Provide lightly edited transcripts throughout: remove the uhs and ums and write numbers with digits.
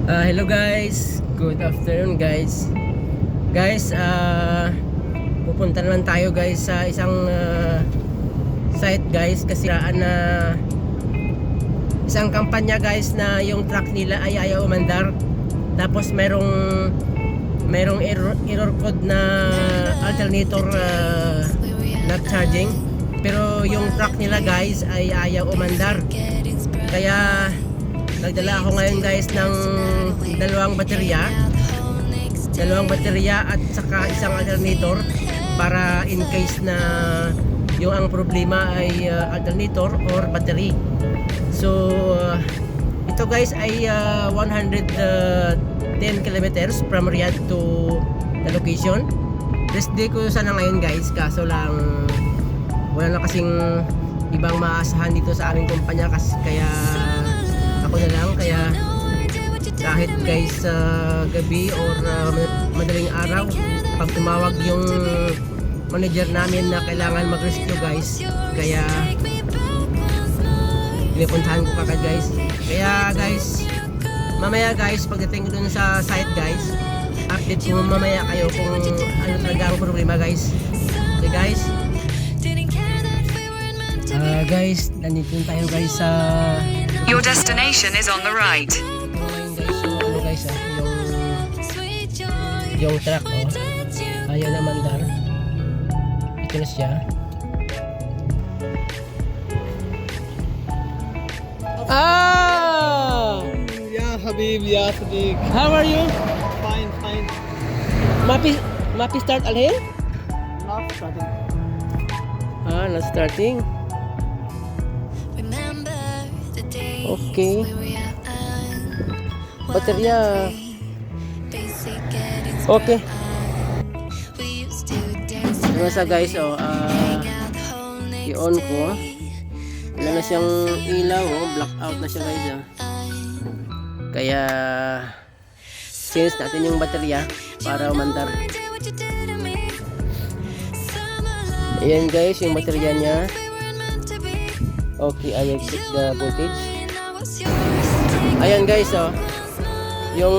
Hello guys, good afternoon guys. Guys, pupunta naman tayo guys sa isang site guys kasi na isang kampanya guys na yung truck nila ay ayaw umandar. Tapos merong error code na alternator not charging. Pero yung truck nila guys ay ayaw umandar. Kaya nagdala ako ngayon guys ng dalawang baterya at saka isang alternator para in case na yung ang problema ay alternator or battery. So ito guys ay 110 kilometers from Riyadh to the location. Rest day ko sana ngayon guys, kaso lang wala na kasing ibang maasahan dito sa aming kumpanya kaya ako na lang. Kaya kahit guys sa gabi or madaling araw, pag tumawag yung manager namin na kailangan mag-rescue guys, kaya pinipuntahan ko kagad guys. Kaya guys, mamaya guys pagdating ko dun sa site guys, update ko mamaya kayo kung ano talaga ang problema guys. Okay guys, guys, nandito tayo guys sa Your destination is on the right. Yung truck ayaw na mandar. Ito na siya. Ya Habib, ya Sadiq. How are you? Fine, fine. Mapi start alhin? Not starting. Not starting. Okay. Baterya. Okay. Ano sa guys, i-on ko. Wala na siyang ilaw, blackout na siya guys. Kaya change natin yung baterya para umandar. Ayan guys, yung baterya niya. Okay, I will check the voltage. Ayan guys, yung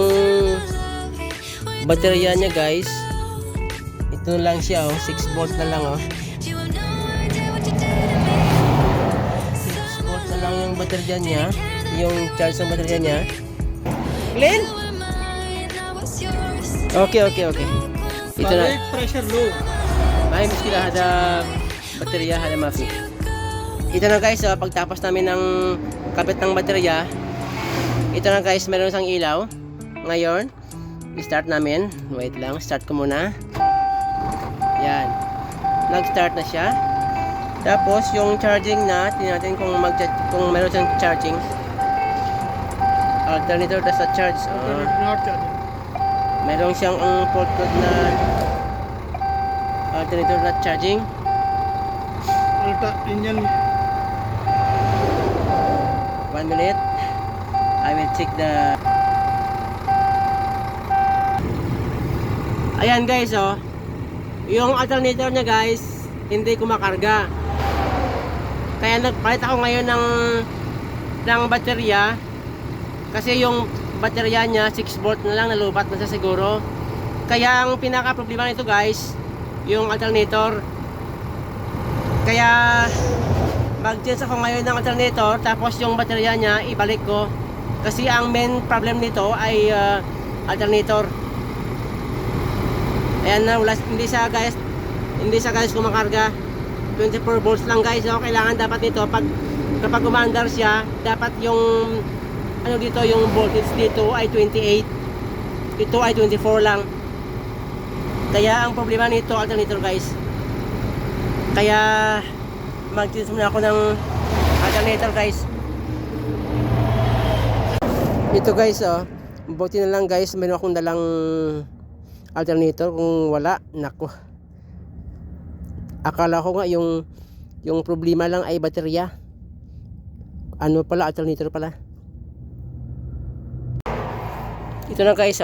baterya niya guys, ito lang siya, 6 volt na lang, 6 volt na lang yung baterya niya, yung charge ng baterya niya. Clean? Okay. Ito na. Pressure low. May muskila hada baterya hada mafi. Ito na guys, pagtapos namin ng kabit ng baterya, ito na guys, meron isang ilaw. Ngayon, i-start namin. Wait lang, start ko muna. Yan. Nag-start na siya. Tapos, yung charging na, tingnan natin kung meron siyang charging. Alternator does not charge. Not charging. Meron siyang port code na alternator not charging. Engine. 1 minute. I will check the... Ayan guys, yung alternator niya guys, hindi kumakarga. Kaya nagpalit ako ngayon ng baterya. Kasi yung baterya niya 6 volt na lang, nalubat na siya siguro. Kaya ang pinaka problema nito guys, yung alternator. Kaya mag-change ako ngayon ng alternator, tapos yung baterya niya ibalik ko. Kasi ang main problem nito ay alternator. Ayan na, hindi siya guys kumakarga. 24 volts lang guys. Kailangan dapat nito kapag umandar siya, dapat yung dito, yung voltage dito ay 28. Ito ay 24 lang. Kaya ang problema nito alternator guys. Kaya mag-change muna ako ng alternator guys. Ito guys, buti na lang guys, meron akong dalang alternator. Kung wala, nako, akala ko nga yung problema lang ay baterya. Ano pala, alternator pala. Ito na guys,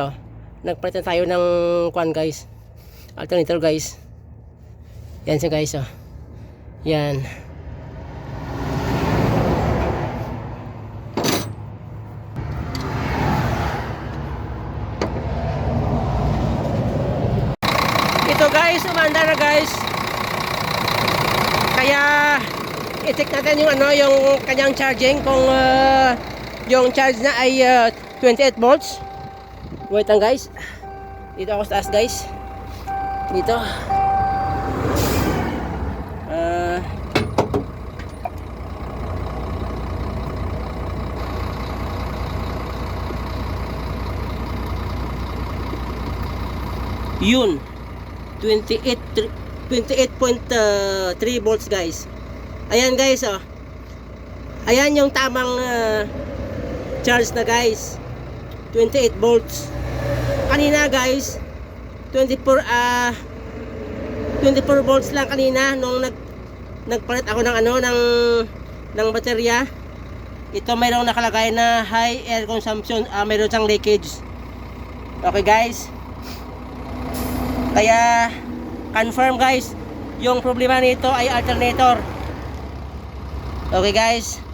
nagpalit na tayo ng guys, alternator guys. Yan siya guys, yan. guys, umanda na guys. Kaya i-check natin yung ano, yung kanyang charging kung yung charge na ay 28 volts. Wait lang guys. Dito ako sa taas guys. Dito. Yun. 28.3 volts guys. Ayan guys, oh. Ayan yung tamang charge na guys. 28 volts. Kanina guys, 24 volts lang kanina nung nagpalit ako ng ano ng baterya. Ito mayroong nakalagay na high air consumption, mayroon siyang leakage. Okay guys. Kaya confirm guys, yung problema nito ay alternator. Okay guys.